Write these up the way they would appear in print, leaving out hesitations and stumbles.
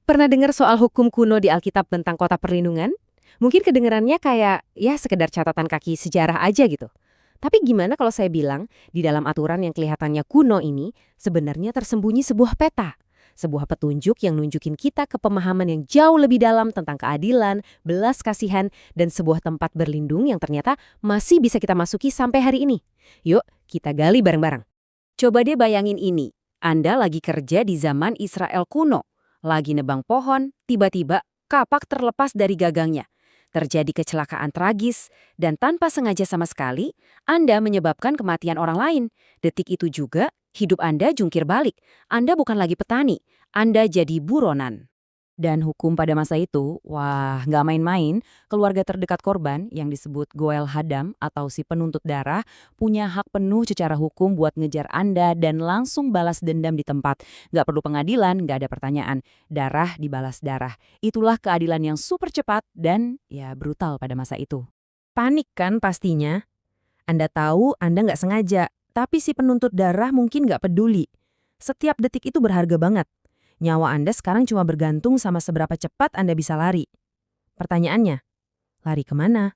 Pernah dengar soal hukum kuno di Alkitab tentang kota perlindungan? Mungkin kedengarannya kayak, ya sekedar catatan kaki sejarah aja gitu. Tapi gimana kalau saya bilang, di dalam aturan yang kelihatannya kuno ini, sebenarnya tersembunyi sebuah peta. Sebuah petunjuk yang nunjukin kita ke pemahaman yang jauh lebih dalam tentang keadilan, belas kasihan, dan sebuah tempat berlindung yang ternyata masih bisa kita masuki sampai hari ini. Yuk, kita gali bareng-bareng. Coba deh bayangin ini. Anda lagi kerja di zaman Israel kuno. Lagi nebang pohon, tiba-tiba kapak terlepas dari gagangnya. Terjadi kecelakaan tragis, dan tanpa sengaja sama sekali, Anda menyebabkan kematian orang lain. Detik itu juga, hidup Anda jungkir balik. Anda bukan lagi petani, Anda jadi buronan. Dan hukum pada masa itu, wah nggak main-main, keluarga terdekat korban yang disebut Goel Hadam atau si penuntut darah punya hak penuh secara hukum buat ngejar Anda dan langsung balas dendam di tempat. Nggak perlu pengadilan, nggak ada pertanyaan. Darah dibalas darah. Itulah keadilan yang super cepat dan ya brutal pada masa itu. Panik kan pastinya? Anda tahu Anda nggak sengaja, tapi si penuntut darah mungkin nggak peduli. Setiap detik itu berharga banget. Nyawa Anda sekarang cuma bergantung sama seberapa cepat Anda bisa lari. Pertanyaannya, lari kemana?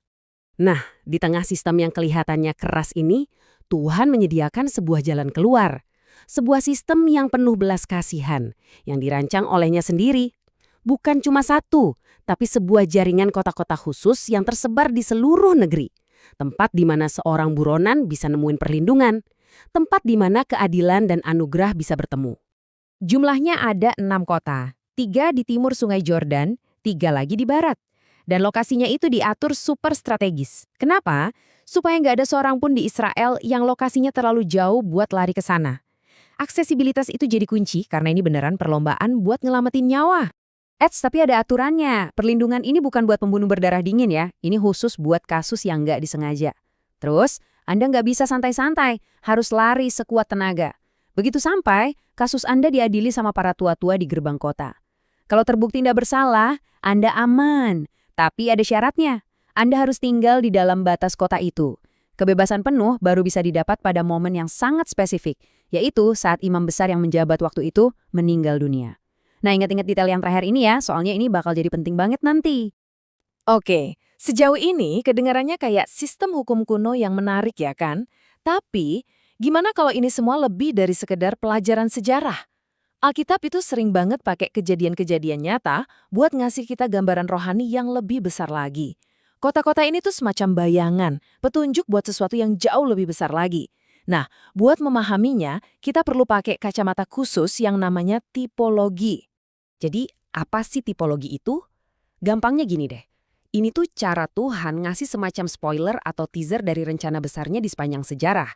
Nah, di tengah sistem yang kelihatannya keras ini, Tuhan menyediakan sebuah jalan keluar. Sebuah sistem yang penuh belas kasihan, yang dirancang olehnya sendiri. Bukan cuma satu, tapi sebuah jaringan kota-kota khusus yang tersebar di seluruh negeri. Tempat di mana seorang buronan bisa nemuin perlindungan. Tempat di mana keadilan dan anugerah bisa bertemu. Jumlahnya ada 6 kota, 3 di timur Sungai Jordan, 3 lagi di barat. Dan lokasinya itu diatur super strategis. Kenapa? Supaya nggak ada seorang pun di Israel yang lokasinya terlalu jauh buat lari ke sana. Aksesibilitas itu jadi kunci karena ini beneran perlombaan buat ngelamatin nyawa. Tapi ada aturannya. Perlindungan ini bukan buat pembunuh berdarah dingin ya. Ini khusus buat kasus yang nggak disengaja. Terus, Anda nggak bisa santai-santai, harus lari sekuat tenaga. Begitu sampai, kasus Anda diadili sama para tua-tua di gerbang kota. Kalau terbukti tidak bersalah, Anda aman. Tapi ada syaratnya. Anda harus tinggal di dalam batas kota itu. Kebebasan penuh baru bisa didapat pada momen yang sangat spesifik, yaitu saat imam besar yang menjabat waktu itu meninggal dunia. Nah, ingat-ingat detail yang terakhir ini ya, soalnya ini bakal jadi penting banget nanti. Oke, sejauh ini kedengarannya kayak sistem hukum kuno yang menarik ya kan? Tapi, gimana kalau ini semua lebih dari sekedar pelajaran sejarah? Alkitab itu sering banget pakai kejadian-kejadian nyata buat ngasih kita gambaran rohani yang lebih besar lagi. Kota-kota ini tuh semacam bayangan, petunjuk buat sesuatu yang jauh lebih besar lagi. Nah, buat memahaminya, kita perlu pakai kacamata khusus yang namanya tipologi. Jadi, apa sih tipologi itu? Gampangnya gini deh. Ini tuh cara Tuhan ngasih semacam spoiler atau teaser dari rencana besarnya di sepanjang sejarah.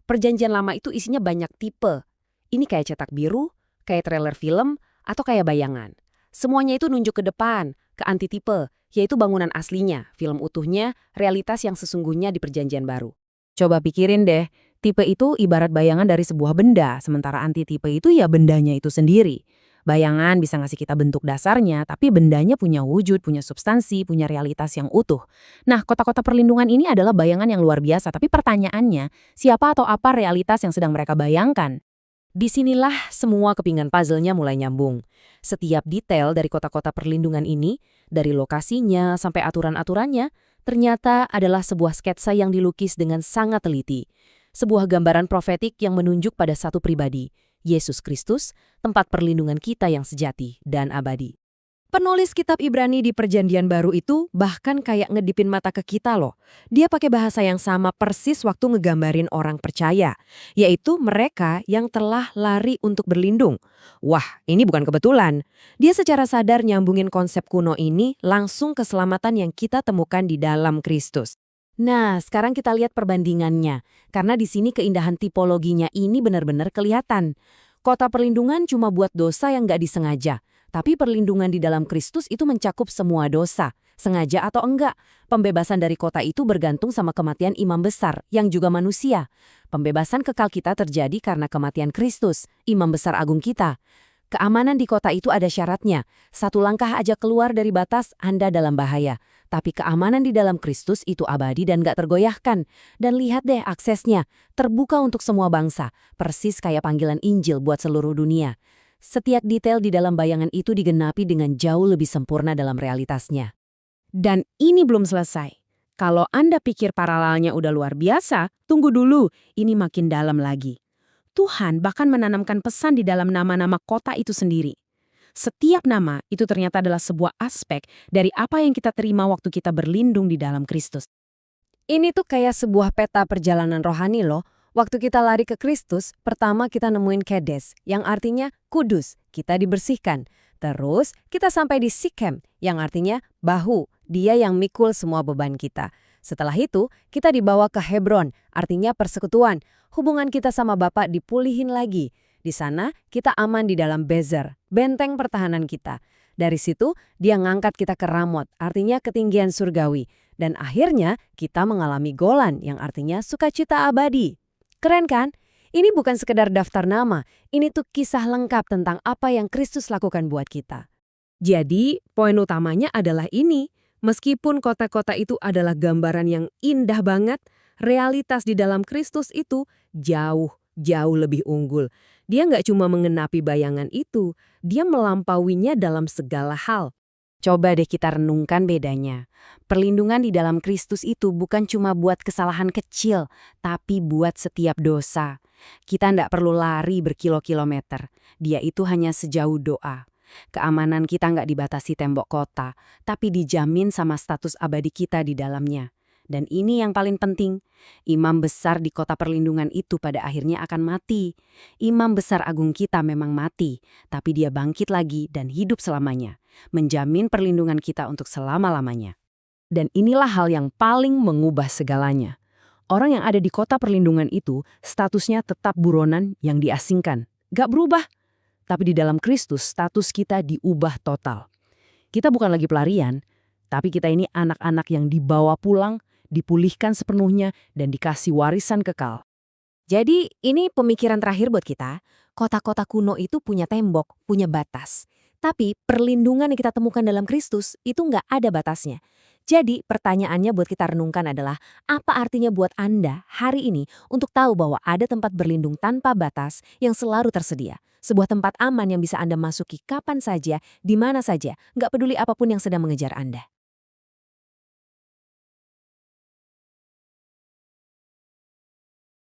Perjanjian lama itu isinya banyak tipe. Ini kayak cetak biru, kayak trailer film, atau kayak bayangan. Semuanya itu nunjuk ke depan, ke antitipe, yaitu bangunan aslinya, film utuhnya, realitas yang sesungguhnya di perjanjian baru. Coba pikirin deh, tipe itu ibarat bayangan dari sebuah benda, sementara antitipe itu ya bendanya itu sendiri. Bayangan bisa ngasih kita bentuk dasarnya, tapi bendanya punya wujud, punya substansi, punya realitas yang utuh. Nah, kota-kota perlindungan ini adalah bayangan yang luar biasa, tapi pertanyaannya, siapa atau apa realitas yang sedang mereka bayangkan? Disinilah semua kepingan puzzle-nya mulai nyambung. Setiap detail dari kota-kota perlindungan ini, dari lokasinya sampai aturan-aturannya, ternyata adalah sebuah sketsa yang dilukis dengan sangat teliti. Sebuah gambaran profetik yang menunjuk pada satu pribadi, Yesus Kristus, tempat perlindungan kita yang sejati dan abadi. Penulis kitab Ibrani di Perjanjian Baru itu bahkan kayak ngedipin mata ke kita loh. Dia pakai bahasa yang sama persis waktu ngegambarin orang percaya, yaitu mereka yang telah lari untuk berlindung. Wah, ini bukan kebetulan. Dia secara sadar nyambungin konsep kuno ini langsung ke keselamatan yang kita temukan di dalam Kristus. Nah, sekarang kita lihat perbandingannya, karena di sini keindahan tipologinya ini benar-benar kelihatan. Kota perlindungan cuma buat dosa yang nggak disengaja. Tapi perlindungan di dalam Kristus itu mencakup semua dosa, sengaja atau enggak. Pembebasan dari kota itu bergantung sama kematian imam besar, yang juga manusia. Pembebasan kekal kita terjadi karena kematian Kristus, imam besar agung kita. Keamanan di kota itu ada syaratnya. Satu langkah aja keluar dari batas, Anda dalam bahaya. Tapi keamanan di dalam Kristus itu abadi dan gak tergoyahkan. Dan lihat deh aksesnya, terbuka untuk semua bangsa, persis kayak panggilan Injil buat seluruh dunia. setiap detail di dalam bayangan itu digenapi dengan jauh lebih sempurna dalam realitasnya. Dan ini belum selesai. Kalau Anda pikir paralelnya udah luar biasa, tunggu dulu, ini makin dalam lagi. Tuhan bahkan menanamkan pesan di dalam nama-nama kota itu sendiri. Setiap nama itu ternyata adalah sebuah aspek dari apa yang kita terima waktu kita berlindung di dalam Kristus. Ini tuh kayak sebuah peta perjalanan rohani loh. Waktu kita lari ke Kristus, pertama kita nemuin Kedes, yang artinya kudus, kita dibersihkan. Terus kita sampai di Sikem, yang artinya bahu, dia yang mikul semua beban kita. Setelah itu, kita dibawa ke Hebron, artinya persekutuan. Hubungan kita sama Bapa dipulihin lagi. Di sana, kita aman di dalam Bezer, benteng pertahanan kita. Dari situ, dia ngangkat kita ke Ramot, artinya ketinggian surgawi. Dan akhirnya, kita mengalami Golan, yang artinya sukacita abadi. Keren kan? Ini bukan sekedar daftar nama, ini tuh kisah lengkap tentang apa yang Kristus lakukan buat kita. Jadi, poin utamanya adalah ini. Meskipun kota-kota itu adalah gambaran yang indah banget, realitas di dalam Kristus itu jauh lebih unggul. Dia nggak cuma mengenapi bayangan itu, dia melampauinya dalam segala hal. Coba deh kita renungkan bedanya. Perlindungan di dalam Kristus itu bukan cuma buat kesalahan kecil, tapi buat setiap dosa. Kita ndak perlu lari berkilo-kilometer. Dia itu hanya sejauh doa. Keamanan kita nggak dibatasi tembok kota, tapi dijamin sama status abadi kita di dalamnya. Dan ini yang paling penting, imam besar di kota perlindungan itu pada akhirnya akan mati. Imam besar agung kita memang mati, tapi dia bangkit lagi dan hidup selamanya, menjamin perlindungan kita untuk selama-lamanya. Dan inilah hal yang paling mengubah segalanya. Orang yang ada di kota perlindungan itu, statusnya tetap buronan yang diasingkan. Gak berubah. Tapi di dalam Kristus, status kita diubah total. Kita bukan lagi pelarian, tapi kita ini anak-anak yang dibawa pulang, dipulihkan sepenuhnya, dan dikasih warisan kekal. Jadi ini pemikiran terakhir buat kita, kota-kota kuno itu punya tembok, punya batas. Tapi perlindungan yang kita temukan dalam Kristus itu nggak ada batasnya. Jadi pertanyaannya buat kita renungkan adalah, apa artinya buat Anda hari ini untuk tahu bahwa ada tempat berlindung tanpa batas yang selalu tersedia? Sebuah tempat aman yang bisa Anda masuki kapan saja, di mana saja, nggak peduli apapun yang sedang mengejar Anda.